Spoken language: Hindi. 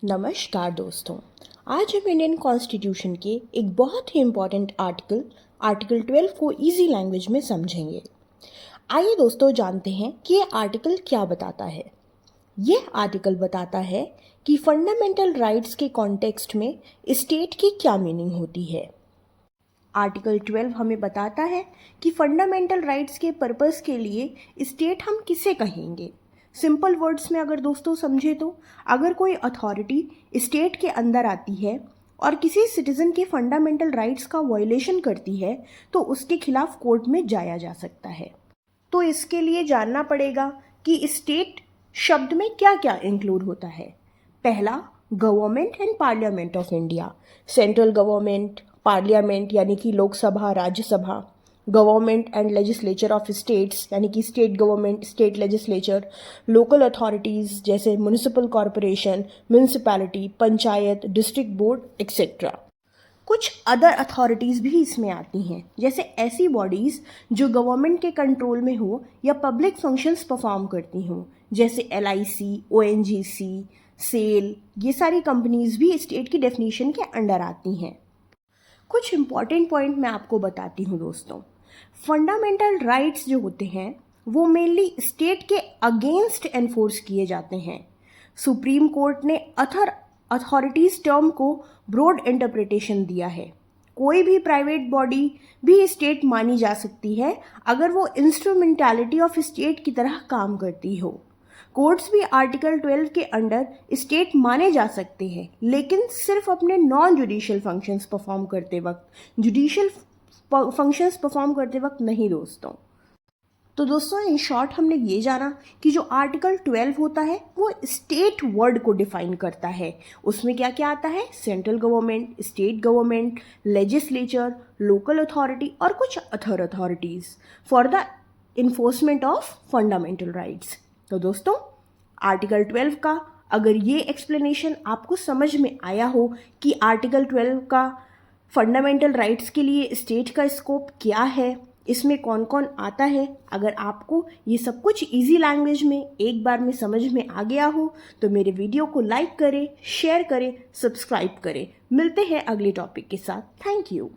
नमस्कार दोस्तों। आज हम इंडियन कॉन्स्टिट्यूशन के एक बहुत ही इम्पॉर्टेंट आर्टिकल 12 को इजी लैंग्वेज में समझेंगे। आइए दोस्तों जानते हैं कि ये आर्टिकल क्या बताता है। ये आर्टिकल बताता है कि फंडामेंटल राइट्स के कॉन्टेक्स्ट में स्टेट की क्या मीनिंग होती है। आर्टिकल 12 हमें बताता है कि फंडामेंटल राइट्स के पर्पस के लिए स्टेट हम किसे कहेंगे। सिंपल वर्ड्स में अगर दोस्तों समझे तो अगर कोई अथॉरिटी स्टेट के अंदर आती है और किसी सिटीजन के फंडामेंटल राइट्स का वायलेशन करती है तो उसके खिलाफ कोर्ट में जाया जा सकता है। तो इसके लिए जानना पड़ेगा कि स्टेट शब्द में क्या क्या इंक्लूड होता है। पहला, government and parliament of India. Central government, parliament यानी कि Lok Sabha Rajya Sabha, government and legislature of states यानी कि state government state legislature, local authorities जैसे municipal corporation, municipality, panchayat, district board etcetera. कुछ अदर अथॉरिटीज़ भी इसमें आती हैं, जैसे ऐसी बॉडीज़ जो गवर्नमेंट के कंट्रोल में हो या पब्लिक फंक्शंस परफॉर्म करती हों, जैसे LIC, ONGC, सेल। ये सारी कंपनीज भी स्टेट की डेफिनेशन के अंडर आती हैं। कुछ इंपॉर्टेंट पॉइंट मैं आपको बताती हूँ दोस्तों। फंडामेंटल राइट्स जो होते हैं वो मेनली स्टेट के अगेंस्ट एनफोर्स किए जाते हैं। सुप्रीम कोर्ट ने अथॉरिटीज टर्म को ब्रॉड इंटरप्रिटेशन दिया है। कोई भी प्राइवेट बॉडी भी स्टेट मानी जा सकती है अगर वो इंस्ट्रूमेंटालिटी ऑफ स्टेट की तरह काम करती हो। कोर्ट्स भी आर्टिकल 12 के अंडर स्टेट माने जा सकते हैं, लेकिन सिर्फ अपने नॉन जुडिशियल फंक्शंस परफॉर्म करते वक्त, जुडिशियल फंक्शंस परफॉर्म करते वक्त नहीं दोस्तों। तो दोस्तों इन शॉर्ट हमने ये जाना कि जो आर्टिकल 12 होता है वो स्टेट वर्ड को डिफाइन करता है। उसमें क्या क्या आता है? Central government, state government, legislature, local authority और कुछ other authorities for the enforcement of fundamental rights. तो दोस्तों आर्टिकल 12 का अगर ये एक्सप्लेनेशन आपको समझ में आया हो कि आर्टिकल 12 का फंडामेंटल राइट्स के लिए स्टेट का स्कोप क्या है, इसमें कौन कौन आता है, अगर आपको ये सब कुछ इजी लैंग्वेज में एक बार में समझ में आ गया हो तो मेरे वीडियो को लाइक करें, शेयर करें, सब्सक्राइब करें। मिलते हैं अगले टॉपिक के साथ। Thank you.